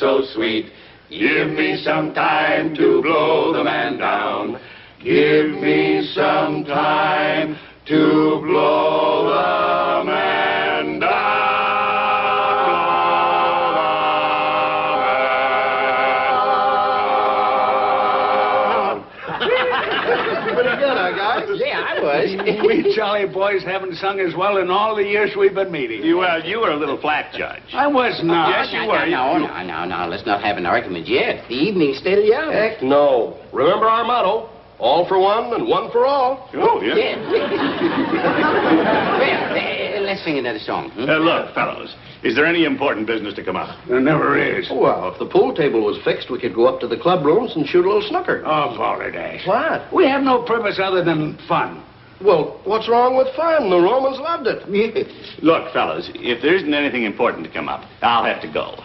so sweet. Give me some time to blow the man down. Give me some time to blow the man down. Pretty good, huh, guys? Yeah, I was. We jolly boys haven't sung as well in all the years we've been meeting. You were a little flat, Judge. I was not. Yes, you were. No. Let's not have an argument yet. The evening's still young. Heck no. Remember our motto, all for one and one for all. Oh, yeah. Well, let's sing another song. Look, fellows, is there any important business to come up? There never is. Well, if the pool table was fixed, we could go up to the club rooms and shoot a little snooker. Oh, Balderdash. What? We have no purpose other than fun. Well, what's wrong with fun? The Romans loved it. Look, fellas, if there isn't anything important to come up, I'll have to go.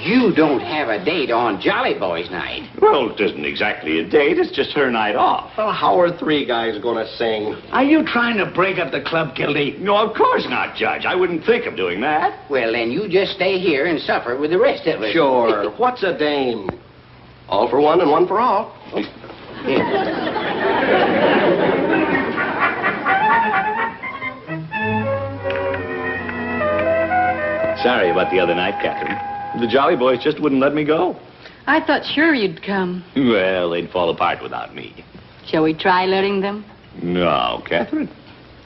You don't have a date on Jolly Boys Night. Well, it isn't exactly a date. It's just her night off. Well, how are three guys going to sing? Are you trying to break up the club, Gildy? No, of course not, Judge. I wouldn't think of doing that. Well, then you just stay here and suffer with the rest of us. Sure. What's a dame? All for one and one for all. Sorry about the other night, Catherine. The Jolly Boys just wouldn't let me go. I thought sure you'd come. Well, they'd fall apart without me. Shall we try letting them? No, Catherine.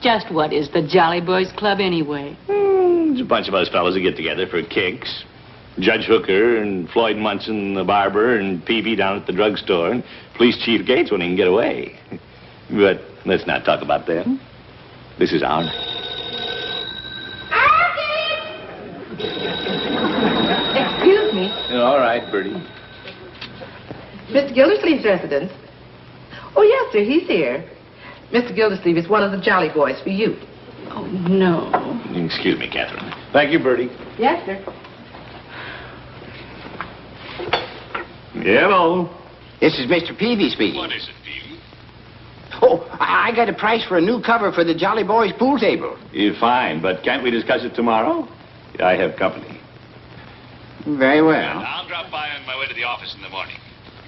Just what is the Jolly Boys Club anyway? It's a bunch of us fellows who get together for kicks. Judge Hooker and Floyd Munson, the barber, and Peavy down at the drugstore, and Police Chief Gates when he can get away. But let's not talk about them. This is our night. Excuse me. All right, Bertie. Mr. Gildersleeve's residence? Oh, yes, sir, he's here. Mr. Gildersleeve is one of the Jolly Boys for you. Oh, no. Excuse me, Catherine. Thank you, Bertie. Yes, sir. Hello. This is Mr. Peavy speaking. What is it, Peavy? Oh, I got a price for a new cover for the Jolly Boys pool table. Fine, but can't we discuss it tomorrow? I have company. Very well. I'll drop by on my way to the office in the morning.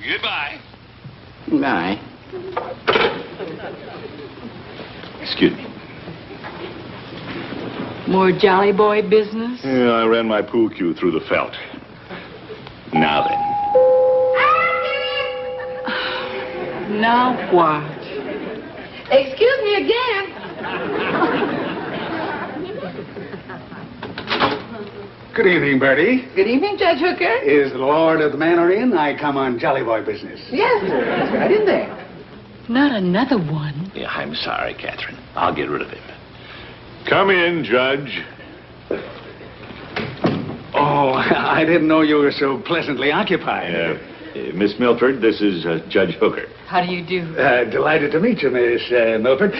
Goodbye. Bye. Excuse me. More Jolly Boy business? Yeah, I ran my pool cue through the felt. Now then. Now what? Excuse me again. Good evening, Bertie. Good evening, Judge Hooker. Is the Lord of the Manor in? I come on Jolly Boy business. Yes, sir. That's right in there. Not another one. Yeah, I'm sorry, Catherine. I'll get rid of him. Come in, Judge. Oh, I didn't know you were so pleasantly occupied. Miss Milford, this is Judge Hooker. How do you do? Delighted to meet you, Miss Milford.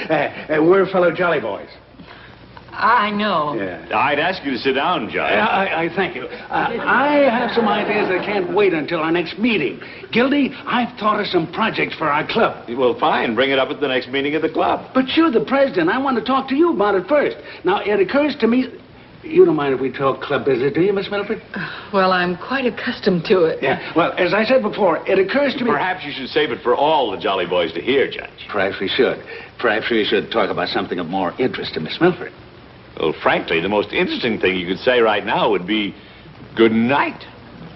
We're fellow Jolly Boys. I know. Yeah. I'd ask you to sit down, Judge. I thank you. I have some ideas that can't wait until our next meeting. Gildy, I've thought of some projects for our club. Well, fine. Bring it up at the next meeting of the club. But you're the president. I want to talk to you about it first. Now, it occurs to me... You don't mind if we talk club business, do you, Miss Milford? Well, I'm quite accustomed to it. Yeah. Well, as I said before, it occurs to me... Perhaps you should save it for all the Jolly Boys to hear, Judge. Perhaps we should. Perhaps we should talk about something of more interest to Miss Milford. Well, frankly, the most interesting thing you could say right now would be good night.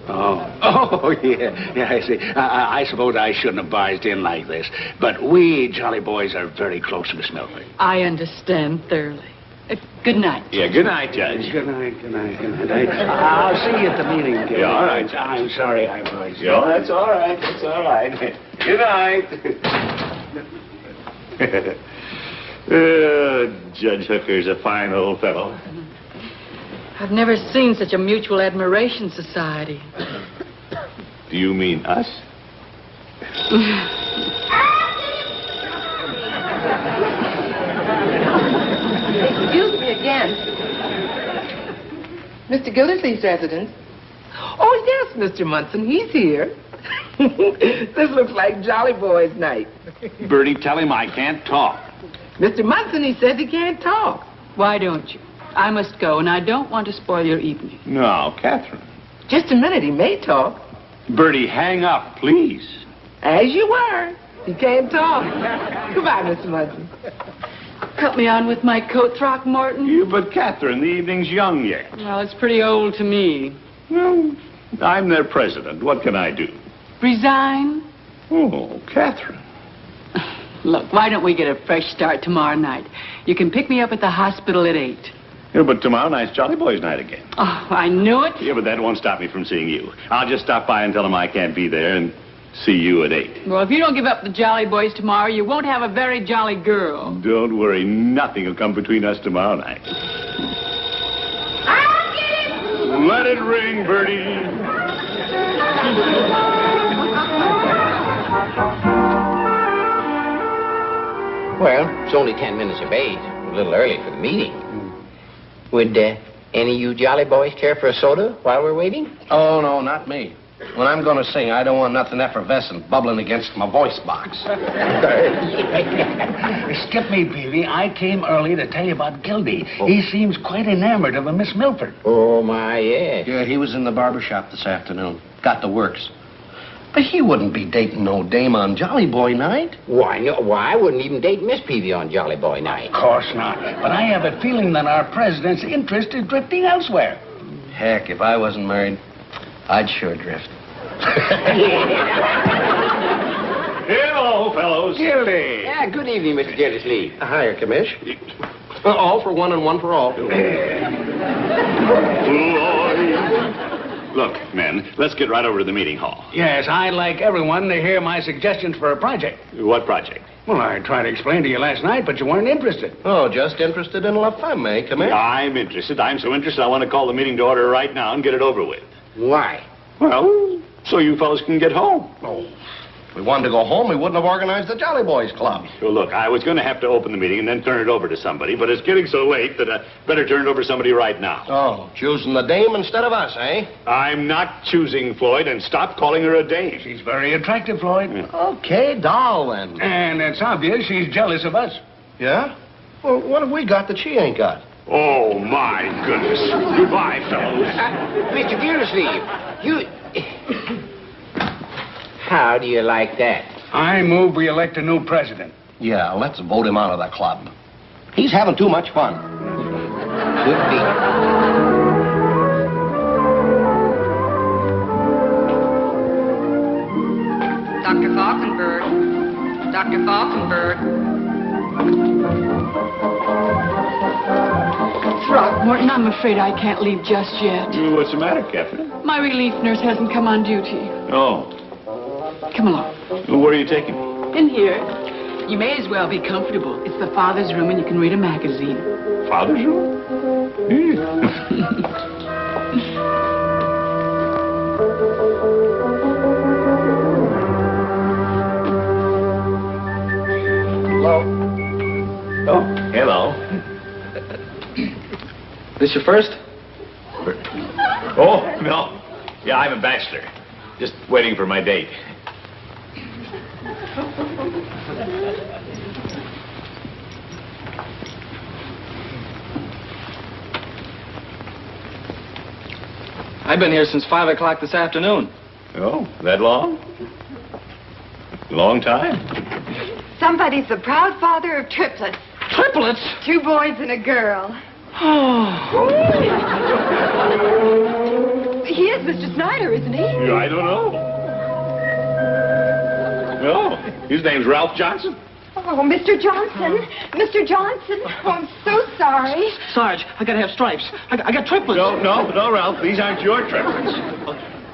Oh, yeah. Yeah, I see. I suppose I shouldn't have barged in like this. But we Jolly Boys are very close to Miss Milford. I understand thoroughly. Good night. Yeah, good night, Judge. Good night, good night, good night. I'll see you at the meeting. Gildy. Yeah, all right. I'm sorry I was. Yeah, that's all right. That's all right. Good night. Judge Hooker's a fine old fellow. I've never seen such a mutual admiration society. Do you mean us? Excuse me again. Mr. Gildersleeve's residence? Oh, yes, Mr. Munson. He's here. This looks like Jolly Boys' night. Bertie, tell him I can't talk. Mr. Munson, he says he can't talk. Why don't you? I must go, and I don't want to spoil your evening. No, Catherine. Just a minute, he may talk. Bertie, hang up, please. As you were. He can't talk. Goodbye, Mr. Munson. Help me on with my coat, Throckmorton. But, Catherine, the evening's young yet. Well, it's pretty old to me. Well, I'm their president. What can I do? Resign? Oh, Catherine. Look, why don't we get a fresh start tomorrow night? You can pick me up at the hospital at 8. Yeah, but tomorrow night's Jolly Boys night again. Oh, I knew it. Yeah, but that won't stop me from seeing you. I'll just stop by and tell them I can't be there and see you at 8. Well, if you don't give up the Jolly Boys tomorrow, you won't have a very jolly girl. Don't worry. Nothing will come between us tomorrow night. I'll get it! Let it ring, Bertie. Well, it's only 10 minutes of 8. A little early for the meeting. Would any of you jolly boys care for a soda while we're waiting? Oh, no, not me. When I'm going to sing, I don't want nothing effervescent bubbling against my voice box. Skip me, Peavy. I came early to tell you about Gildy. He seems quite enamored of a Miss Milford. Oh, my, yes. Yeah, he was in the barber shop this afternoon. Got the works. But he wouldn't be dating no dame on Jolly Boy night. Why, no, I wouldn't even date Miss Peavy on Jolly Boy night. Of course not. But I have a feeling that our president's interest is drifting elsewhere. Heck, if I wasn't married, I'd sure drift. Hello, fellows. Gildy. Yeah, good evening, Mr. Gildersleeve. Hiya, Commish. All for one and one for all. Look, men, let's get right over to the meeting hall. Yes, I'd like everyone to hear my suggestions for a project. What project? Well, I tried to explain to you last night, but you weren't interested. Oh, just interested in La Femme, eh, Commish? I'm interested. I'm so interested I want to call the meeting to order right now and get it over with. Why? Well, so you fellows can get home. Oh, if we wanted to go home, we wouldn't have organized the Jolly Boys Club. Well, look, I was going to have to open the meeting and then turn it over to somebody, but it's getting so late that I better turn it over to somebody right now. Oh, choosing the dame instead of us, eh? I'm not choosing Floyd, and stop calling her a dame. She's very attractive, Floyd. Okay, doll, then. And it's obvious she's jealous of us. Yeah? Well, what have we got that she ain't got? Oh, my goodness. Goodbye, fellows. Mr. Gildersleeve, you... How do you like that? I move we elect a new president. Yeah, let's vote him out of the club. He's having too much fun. Could be. Dr. Falkenberg. Dr. Falkenberg. Throckmorton, I'm afraid I can't leave just yet. What's the matter, Catherine? My relief nurse hasn't come on duty. Oh. Come along. Where are you taking me? In here. You may as well be comfortable. It's the father's room and you can read a magazine. Father's room? Hello? Oh, hello. This your first? Oh, no. Yeah, I'm a bachelor. Just waiting for my date. I've been here since 5 o'clock this afternoon. Oh, that long? Long time. Somebody's the proud father of triplets. Triplets? 2 boys and a girl. He is Mr. Snyder, isn't he? I don't know. No, his name's Ralph Johnson. Oh, Mr. Johnson. Mr. Johnson. Oh, I'm so sorry. Sarge, I gotta have stripes. I got triplets. No, Ralph. These aren't your triplets.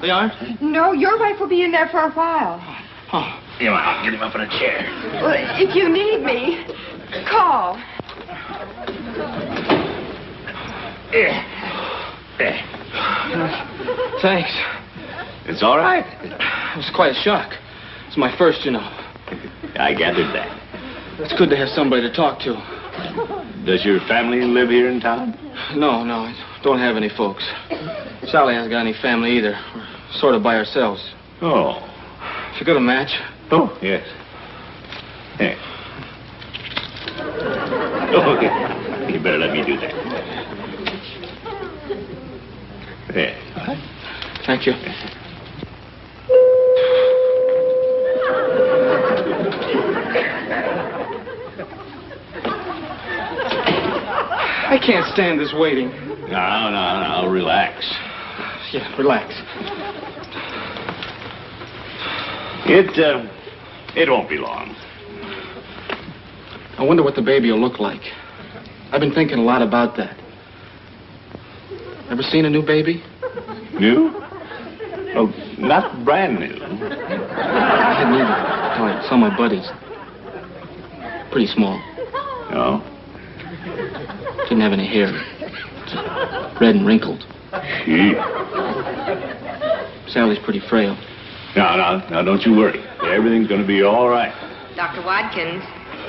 They aren't? No, your wife will be in there for a while. Oh. Come on, get him up in a chair. Well, if you need me, call. Thanks. It's all right. It was quite a shock. It's my first, you know. I gathered that. It's good to have somebody to talk to. Does your family live here in town? No, I don't have any folks. Sally hasn't got any family either. We're sort of by ourselves. Oh. If you got a match. Oh, yes. Hey. Oh, okay. You better let me do that. There. Thank you. I can't stand this waiting. No, relax. Yeah, relax. It won't be long. I wonder what the baby will look like. I've been thinking a lot about that. Ever seen a new baby? New? Well, not brand new. I hadn't either. Like some of my buddies. Pretty small. No? Didn't have any hair. Red and wrinkled. Gee. Sally's pretty frail. No, don't you worry. Everything's going to be all right. Dr. Watkins.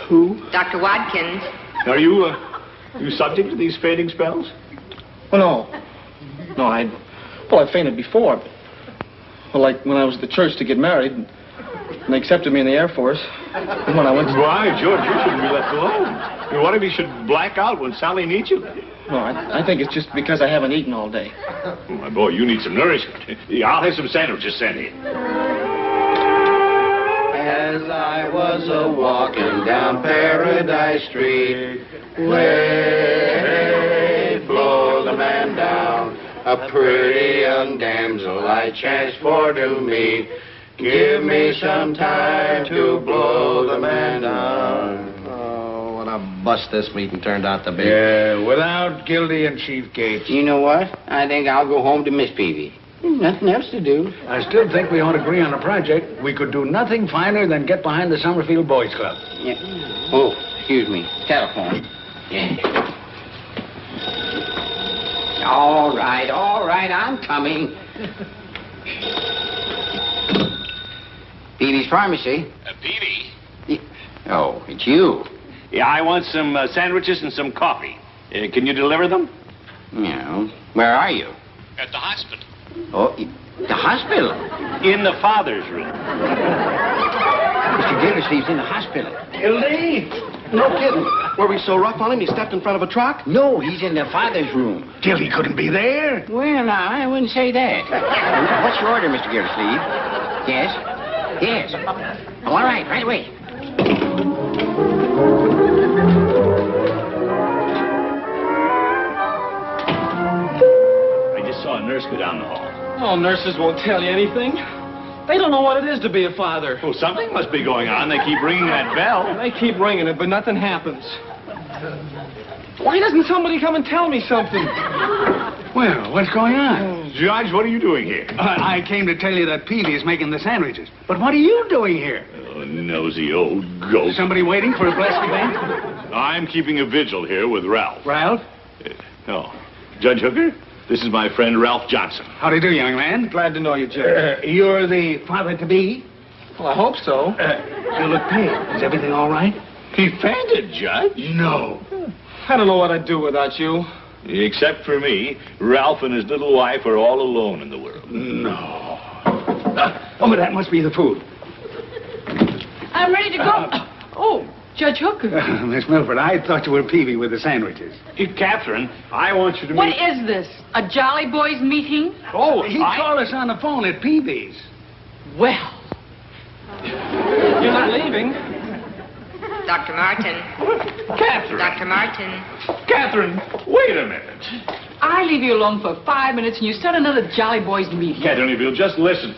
Who? Dr. Watkins. Are you subject to these fainting spells? Oh, no. No, I fainted before. Well, like when I was at the church to get married, and they accepted me in the Air Force. And when I went to... Why, George, you shouldn't be left alone. What if you should black out when Sally needs you? No, I think it's just because I haven't eaten all day. Oh, my boy, you need some nourishment. I'll have some sandwiches sent in. As I was a-walking down Paradise Street, way blow the man down, a pretty young damsel I chanced for to meet. Give me some time to blow the man down. Oh, what a bust this meeting turned out to be. Yeah, without Gildy and Chief Gates. You know what? I think I'll go home to Miss Peavy. Nothing else to do. I still think we ought to agree on a project. We could do nothing finer than get behind the Summerfield Boys Club. Yeah. Oh, excuse me. Telephone. Yeah. All right, I'm coming. Peavy's Pharmacy. Peavy? Oh, it's you. Yeah, I want some sandwiches and some coffee. Can you deliver them? Yeah. Where are you? At the hospital. Oh, the hospital? In the father's room. Mr. Gildersleeve's in the hospital. Gildy? No kidding. Were we so rough on him he stepped in front of a truck? No, he's in the father's room. Gildy couldn't be there. Well, now, I wouldn't say that. What's your order, Mr. Gildersleeve? Yes? Yes. Oh, all right, right away. I just saw a nurse go down the hall. Oh, nurses won't tell you anything. They don't know what it is to be a father. Well, something must be going on. They keep ringing that bell. They keep ringing it, but nothing happens. Why doesn't somebody come and tell me something? Well, what's going on? George, what are you doing here? I came to tell you that Peavy is making the sandwiches. But what are you doing here? Oh, nosy old ghost. Somebody waiting for a blessed event? I'm keeping a vigil here with Ralph. Ralph? Oh, Judge Hooker, this is my friend Ralph Johnson. How do you do, young man? Glad to know you, Judge. You're the father-to-be? Well, I hope so. You look pale. Is everything all right? He fainted, Judge. No. I don't know what I'd do without you. Except for me, Ralph and his little wife are all alone in the world. No. Oh, but that must be the food. I'm ready to go. Oh, Judge Hooker. Miss Milford, I thought you were Peavy with the sandwiches. Catherine, I want you to What meet... is this? A Jolly Boys meeting? Oh, He called us on the phone at Peavy's. Well, You're not leaving. Dr. Martin. Catherine! Dr. Martin. Catherine, wait a minute. I leave you alone for 5 minutes and you start another Jolly Boys meeting. Catherine, if you'll just listen.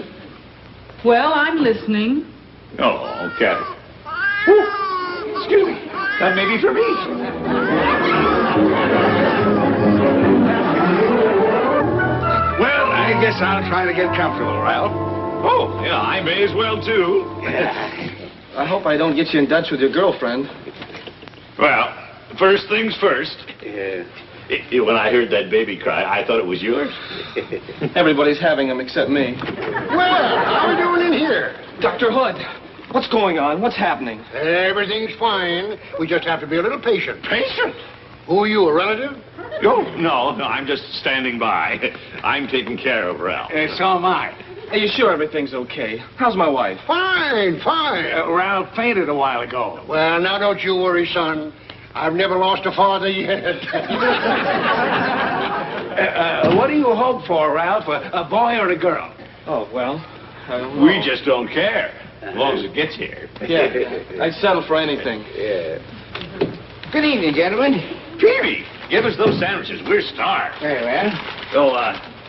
Well, I'm listening. Oh, Catherine. Ooh, excuse me. That may be for me. Well, I guess I'll try to get comfortable, Ralph. Oh, yeah, I may as well, too. I hope I don't get you in Dutch with your girlfriend. Well, first things first. When I heard that baby cry, I thought it was yours. Everybody's having them except me. Well, how are we doing in here? Dr. Hood, what's going on? What's happening? Everything's fine. We just have to be a little patient. Patient? Who are you, a relative? Oh, no, I'm just standing by. I'm taking care of Ralph. So am I. Are you sure everything's okay? How's my wife? Fine, fine. Ralph fainted a while ago. Well, now don't you worry, son. I've never lost a father yet. What What do you hope for, Ralph? A boy or a girl? Oh, well, I don't know. We just don't care, as long as it gets here. Yeah, I'd settle for anything. Yeah. Good evening, gentlemen. Peavy, give us those sandwiches. We're starved. Very well. So,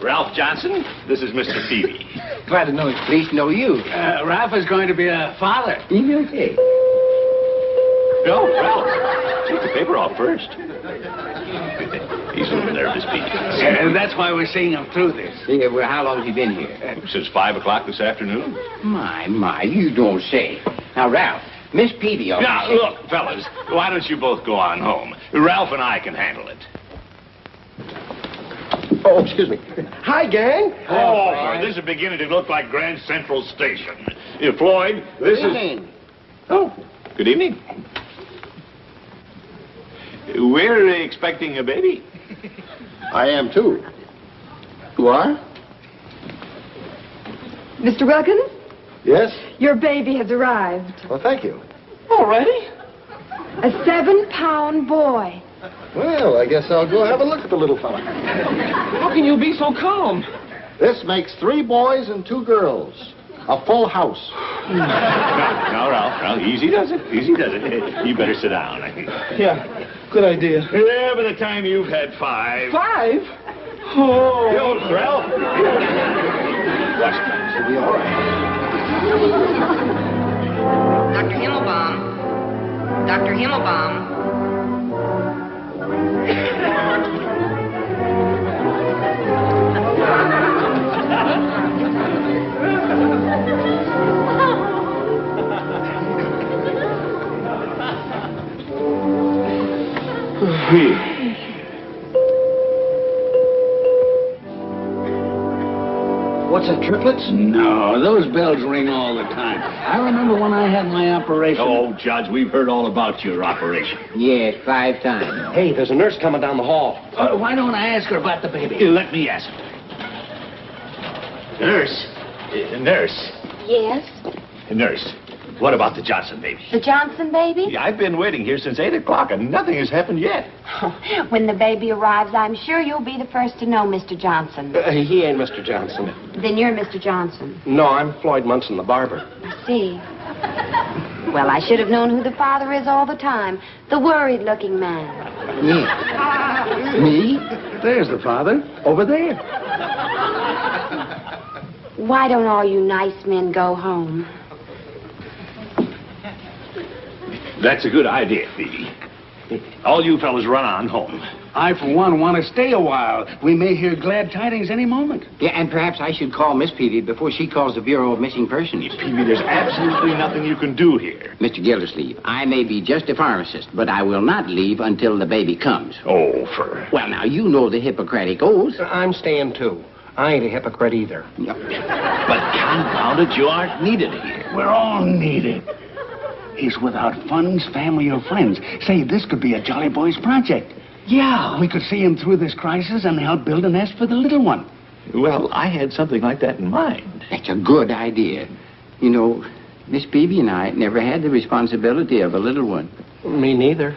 Ralph Johnson, this is Mr. Peavy. Glad to know you. Pleased to know you. Ralph is going to be a father. Okay. No, Ralph, take the paper off first. He's a little nervous, Peavy. That's why we're seeing him through this. Yeah, well, how long has he been here? Since 5 o'clock this afternoon. My, you don't say. Now, Ralph, Miss Peavy... Now, look, fellas, why don't you both go on home? Ralph and I can handle it. Oh, excuse me. Hi, gang. Oh, this is beginning to look like Grand Central Station. Floyd, this is... Oh, good evening. We're expecting a baby. I am, too. You are? Mr. Wilkins, Yes? your baby has arrived. Well, thank you. Already? A 7-pound boy. Well, I guess I'll go have a look at the little fella. How can you be so calm? This makes 3 boys and 2 girls. A full house. Now, Ralph, easy does it. Easy does it. You better sit down. Yeah, good idea. Yeah, by the time you've had 5. 5? Oh. Yo, Ralph. Watch it. It'll be all right. Dr. Himmelbaum. Dr. Himmelbaum. What's that, triplets? No, those bells ring all the time. I remember when I had my operation. Oh, Judge, we've heard all about your operation. Yes, 5 times. Hey, there's a nurse coming down the hall. Why don't I ask her about the baby? Let me ask her. Nurse. Nurse. Yes? Nurse. What about the Johnson baby? The Johnson baby? I've been waiting here since 8 o'clock and nothing has happened yet. When the baby arrives, I'm sure you'll be the first to know, Mr. Johnson. He ain't Mr. Johnson. Then you're Mr. Johnson. No, I'm Floyd Munson, the barber. I see. Well, I should have known who the father is all the time. The worried-looking man. Yeah. Me? There's the father, over there. Why don't all you nice men go home? That's a good idea, Phoebe. All you fellas run on home. I, for one, want to stay a while. We may hear glad tidings any moment. Yeah, and perhaps I should call Miss Peavy before she calls the Bureau of Missing Persons. Peavy, there's absolutely nothing you can do here. Mr. Gildersleeve, I may be just a pharmacist, but I will not leave until the baby comes. Oh, Well, now, you know the Hippocratic oath. I'm staying, too. I ain't a hypocrite either. Yep. But confound it, you aren't needed here. We're all needed. He's without funds, family, or friends. Say, this could be a Jolly Boys project. Yeah, we could see him through this crisis and help build a nest for the little one. Well, I had something like that in mind. That's a good idea. You know, Miss Peavy and I never had the responsibility of a little one. Me neither.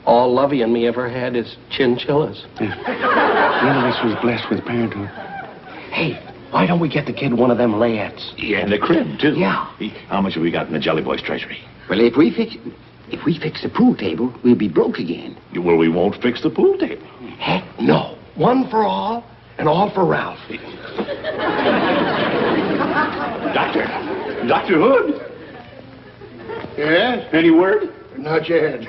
All Lovey and me ever had is chinchillas. None of us was blessed with parenthood. Hey, why don't we get the kid one of them layettes? Yeah, and the crib, too. Yeah. How much have we got in the Jolly Boys treasury? Well, if we fix the pool table, we'll be broke again. Well, we won't fix the pool table. Heck no. One for all and all for Ralph. Dr. Hood? Yes? Any word? Not yet.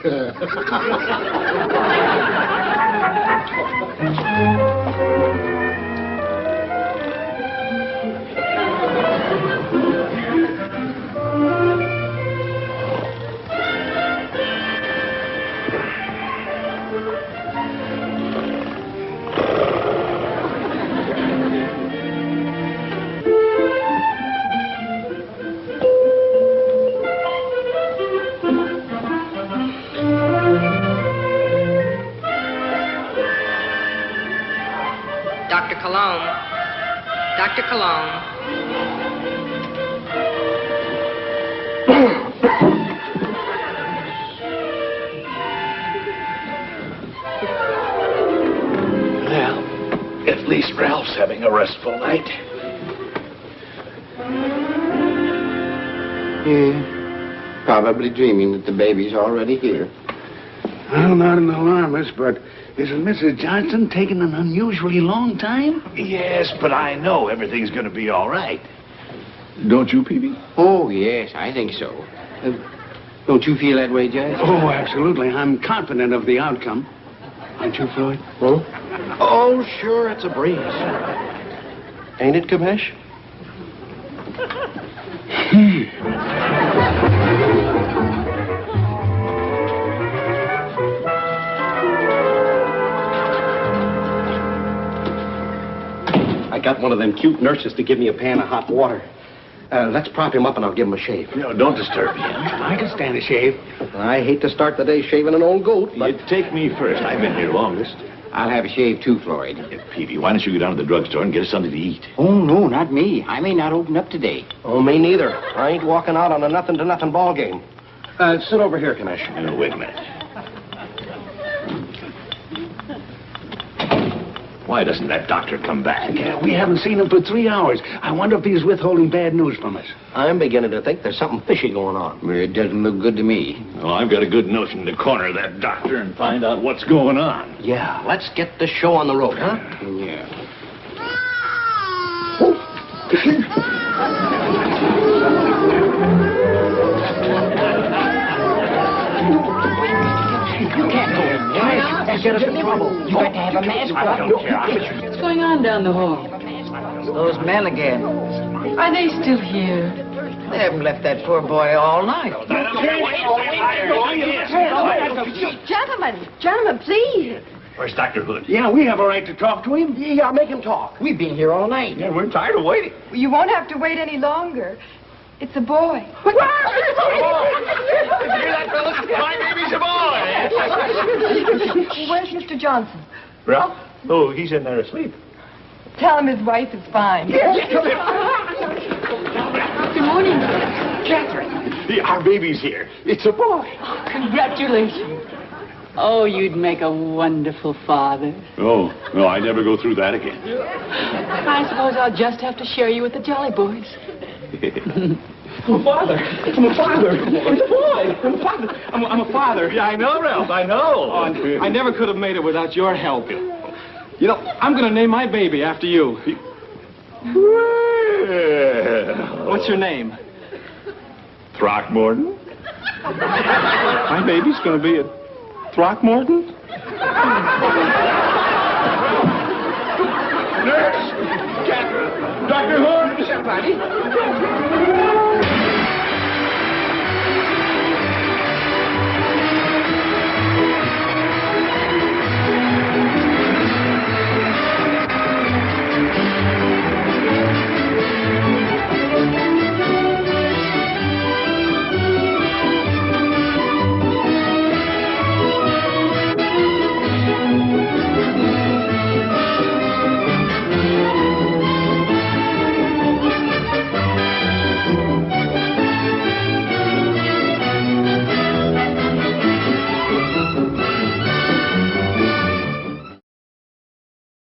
Dr. Cologne. Dr. Cologne. Well, At least Ralph's having a restful night. Yeah. Probably dreaming that the baby's already here. Well, not an alarmist, but isn't Mrs. Johnson taking an unusually long time? Yes, but I know everything's going to be all right. Don't you, Peavy? Oh, yes, I think so. Don't you feel that way, Judge? Oh, absolutely. I'm confident of the outcome. Aren't you, Floyd? Huh? Oh, sure, it's a breeze. Ain't it, Commish? I got one of them cute nurses to give me a pan of hot water. Let's prop him up and I'll give him a shave. No, don't disturb me. I can stand a shave. I hate to start the day shaving an old goat, but... You take me first. I've been here longest. I'll have a shave too, Floyd. Peavy, why don't you go down to the drugstore and get us something to eat? Oh, no, not me. I may not open up today. Oh, me neither. I ain't walking out on a nothing-to-nothing ball game. Sit over here, Commish. No, wait a minute. Why doesn't that doctor come back? Yeah, we haven't seen him for 3 hours. I wonder if he's withholding bad news from us. I'm beginning to think there's something fishy going on. Well, it doesn't look good to me. Well, I've got a good notion to corner that doctor and find out what's going on. Yeah, let's get this show on the road, huh? Yeah. You can't go in there. That'll get us in trouble. You got to have a mask I on. don't care. What's going on down the hall? Those men again. Are they still here? They haven't left that poor boy all night. Gentlemen, please. Where's Dr. Hood? Yeah, we have a right to talk to him. Yeah, make him talk. We've been here all night. Yeah, we're tired of waiting. You won't have to wait any longer. It's a boy. My baby's a boy. Where's Mr. Johnson? Ralph? Oh, he's in there asleep. Tell him his wife is fine. Good morning, Catherine. Our baby's here. It's a boy. Congratulations. Oh, you'd make a wonderful father. Oh, no, I never go through that again. I suppose I'll just have to share you with the Jolly Boys. I'm a father. I'm a father. It's a boy. I'm a father. I'm a father. Yeah, I know, Ralph. I know. Oh, I never could have made it without your help. You know, I'm going to name my baby after you. Well. What's your name? Throckmorton? My baby's going to be a Throckmorton? Nurse! Catherine! Dr. Hood! Somebody.